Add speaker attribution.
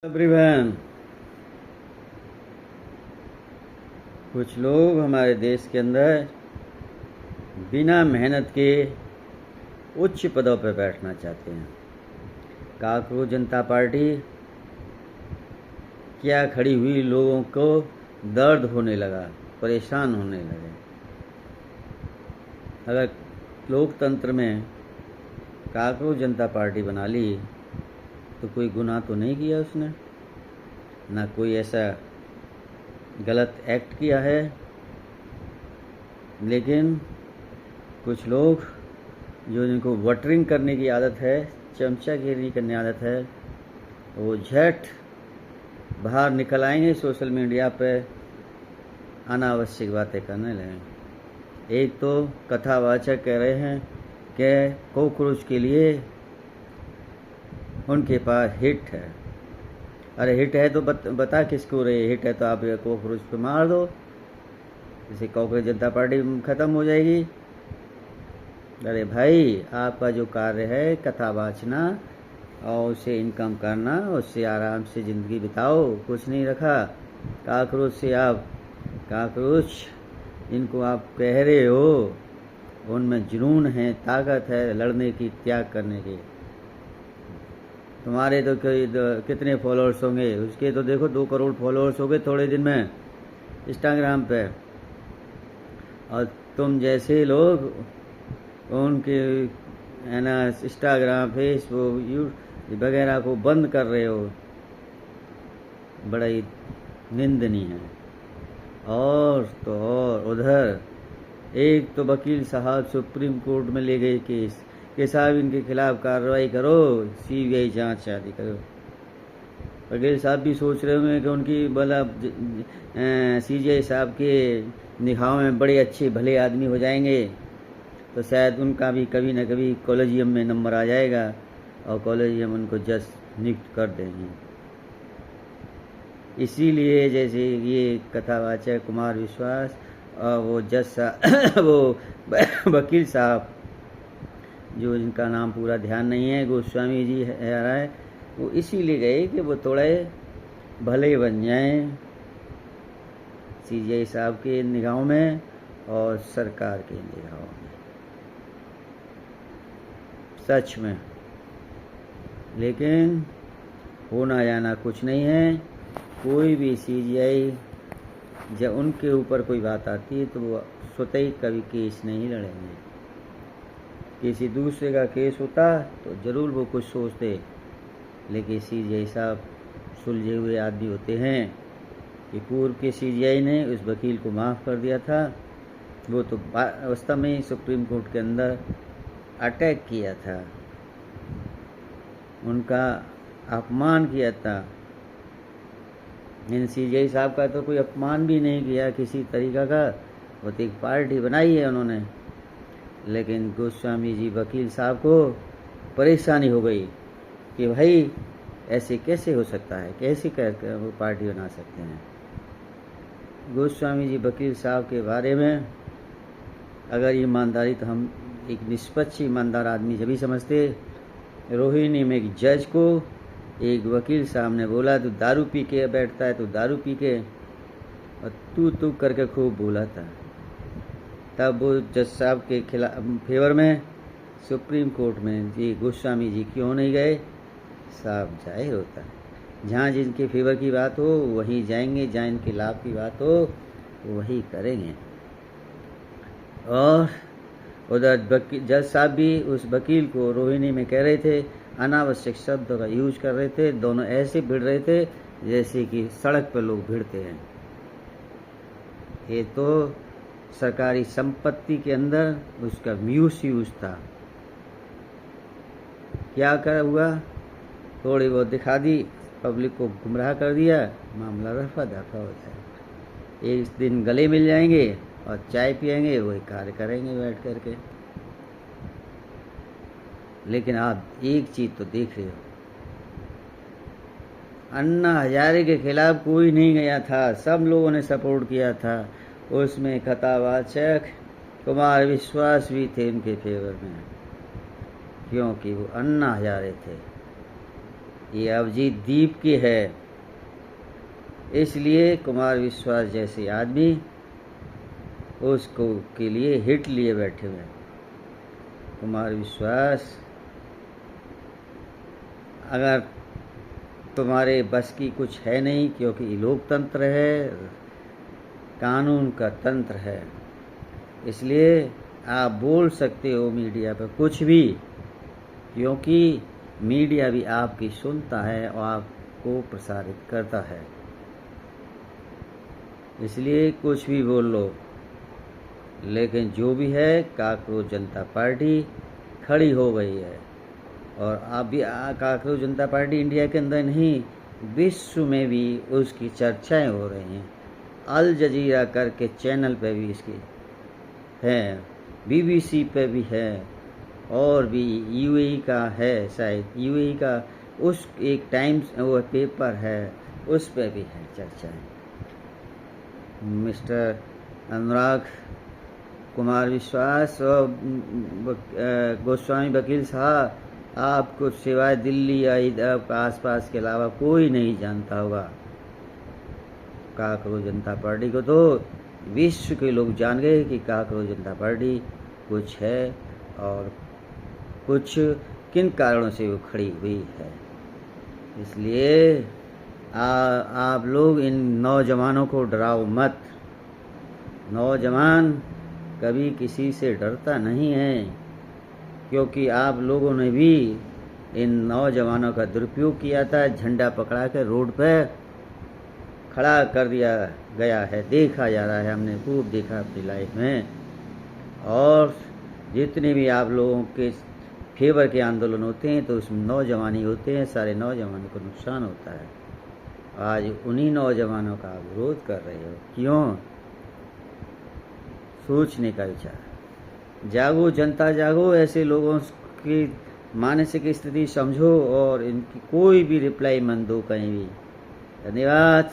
Speaker 1: Everyone, कुछ लोग हमारे देश के अंदर बिना मेहनत के उच्च पदों पर बैठना चाहते हैं। काकरोच जनता पार्टी क्या खड़ी हुई लोगों को दर्द होने लगा, परेशान होने लगे। अगर लोकतंत्र में काकरोच जनता पार्टी बना ली तो कोई गुनाह तो नहीं किया उसने, ना कोई ऐसा गलत एक्ट किया है। लेकिन कुछ लोग जो जिनको वोटरिंग करने की आदत है, चमचागिरी करने की आदत है, वो झट बाहर निकल आएंगे सोशल मीडिया पे अनावश्यक बातें करने लगे। एक तो कथावाचक कह रहे हैं कि कॉकरोच के लिए उनके पास हिट है। अरे हिट है तो बता किसको रहे हिट है, तो आप कॉकरोच पे मार दो, जैसे कांग्रेस जनता पार्टी खत्म हो जाएगी। अरे भाई, आपका जो कार्य है कथा वाचना और उससे इनकम करना, उससे आराम से ज़िंदगी बिताओ, कुछ नहीं रखा। काकरोच से आप काकरोच इनको आप कह रहे हो, उनमें जुनून है, ताकत है लड़ने की, त्याग करने की। तुम्हारे तो कितने फॉलोअर्स होंगे, उसके तो देखो 2 करोड़ फॉलोअर्स हो गए थोड़े दिन में इंस्टाग्राम पे। और तुम जैसे लोग उनके है ना इंस्टाग्राम, फेसबुक, यूट्यूब वगैरह को बंद कर रहे हो, बड़ा ही निंदनीय है। और तो और उधर एक तो वकील साहब सुप्रीम कोर्ट में ले गए केस कि साहब इनके खिलाफ कार्रवाई करो, सीबीआई जांच शादी करो। वकील साहब भी सोच रहे होंगे कि उनकी मतलब सीबीआई साहब के निगाहों में बड़े अच्छे भले आदमी हो जाएंगे, तो शायद उनका भी कभी न कभी कॉलेजियम में नंबर आ जाएगा और कॉलेजियम उनको जज नियुक्त कर देंगे। इसीलिए जैसे ये कथावाचक कुमार विश्वास और वो जज साहब वो वकील साहब, जो जिनका नाम पूरा ध्यान नहीं है, गोस्वामी जी है रहा है, वो इसीलिए गए कि वो थोड़े भले बन जाएं सीबीआई साहब के निगाहों में और सरकार के निगाहों में। सच में, लेकिन होना जाना कुछ नहीं है। कोई भी सीबीआई जब उनके ऊपर कोई बात आती है तो वो स्वतः ही कभी केस नहीं लड़ेंगे। किसी दूसरे का केस होता तो ज़रूर वो कुछ सोचते, लेकिन सीबीआई साहब सुलझे हुए आदमी होते हैं कि पूर्व के सीबीआई ने उस वकील को माफ़ कर दिया था। वो तो वास्तव में ही सुप्रीम कोर्ट के अंदर अटैक किया था, उनका अपमान किया था। इन सीबीआई साहब का तो कोई अपमान भी नहीं किया किसी तरीका का, वो तो एक पार्टी बनाई है उन्होंने। लेकिन गोस्वामी जी वकील साहब को परेशानी हो गई कि भाई ऐसे कैसे हो सकता है, कैसे कर वो पार्टी बना सकते हैं। गोस्वामी जी वकील साहब के बारे में अगर ईमानदारी, तो हम एक निष्पक्ष ईमानदार आदमी जब भी समझते। रोहिणी में एक जज को एक वकील साहब ने बोला, तू दारू पी के बैठता है, तो दारू पी के, और तू करके खूब बोला था। तब वो जज साहब के खिलाफ फेवर में सुप्रीम कोर्ट में जी गोस्वामी जी क्यों नहीं गए, साहब जाहिर होता है जहाँ जिनके फेवर की बात हो वहीं जाएंगे, जहाँ इनके लाभ की बात हो वही करेंगे। और उधर जज साहब भी उस वकील को रोहिणी में कह रहे थे, अनावश्यक शब्दों का यूज कर रहे थे। दोनों ऐसे भिड़ रहे थे जैसे कि सड़क पर लोग भिड़ते हैं। ये तो सरकारी संपत्ति के अंदर उसका मिसयूज था। क्या कर हुआ, थोड़ी बहुत दिखा दी, पब्लिक को गुमराह कर दिया, मामला रफा दफा हो जाएगा। एक दिन गले मिल जाएंगे और चाय पिएंगे, वही कार्य करेंगे बैठ करके। लेकिन आप एक चीज तो देख रहे हो, अन्ना हजारे के खिलाफ कोई नहीं गया था, सब लोगों ने सपोर्ट किया था। उसमें कथावाचक कुमार विश्वास भी थे उनके फेवर में, क्योंकि वो अन्ना हजारे थे। ये अभिजीत दीप की है। इसलिए कुमार विश्वास जैसे आदमी उसको के लिए हिट लिए बैठे हुए हैं। कुमार विश्वास, अगर तुम्हारे बस की कुछ है नहीं, क्योंकि लोकतंत्र है, कानून का तंत्र है, इसलिए आप बोल सकते हो मीडिया पर कुछ भी, क्योंकि मीडिया भी आपकी सुनता है और आपको प्रसारित करता है। इसलिए कुछ भी बोल लो, लेकिन जो भी है, काकरोच जनता पार्टी खड़ी हो गई है। और अब भी काकरोच जनता पार्टी इंडिया के अंदर नहीं, विश्व में भी उसकी चर्चाएं हो रही हैं। अल जजीरा करके चैनल पे भी इसकी है, BBC पे भी है, और भी UAE का है, शायद UAE का उस एक टाइम्स वो पेपर है, उस पे भी है चर्चाएं। मिस्टर अनुराग कुमार विश्वास और गोस्वामी वकील साहब, आपको सिवाय दिल्ली या आसपास के अलावा कोई नहीं जानता होगा। काकरोच जनता पार्टी को तो विश्व के लोग जान गए कि काकरोच जनता पार्टी कुछ है और कुछ किन कारणों से वो खड़ी हुई है। इसलिए आप लोग इन नौजवानों को डराओ मत। नौजवान कभी किसी से डरता नहीं है, क्योंकि आप लोगों ने भी इन नौजवानों का दुरुपयोग किया था। झंडा पकड़ा कर रोड पर खड़ा कर दिया गया है, देखा जा रहा है, हमने खूब देखा अपनी लाइफ में। और जितने भी आप लोगों के फेवर के आंदोलन होते हैं तो उसमें नौजवान ही होते हैं, सारे नौजवानों को नुकसान होता है। आज उन्हीं नौजवानों का आप विरोध कर रहे हो, क्यों? सोचने का विचार। जागो जनता जागो, ऐसे लोगों की मानसिक स्थिति समझो और इनकी कोई भी रिप्लाई मत दो कहीं भी। धन्यवाद।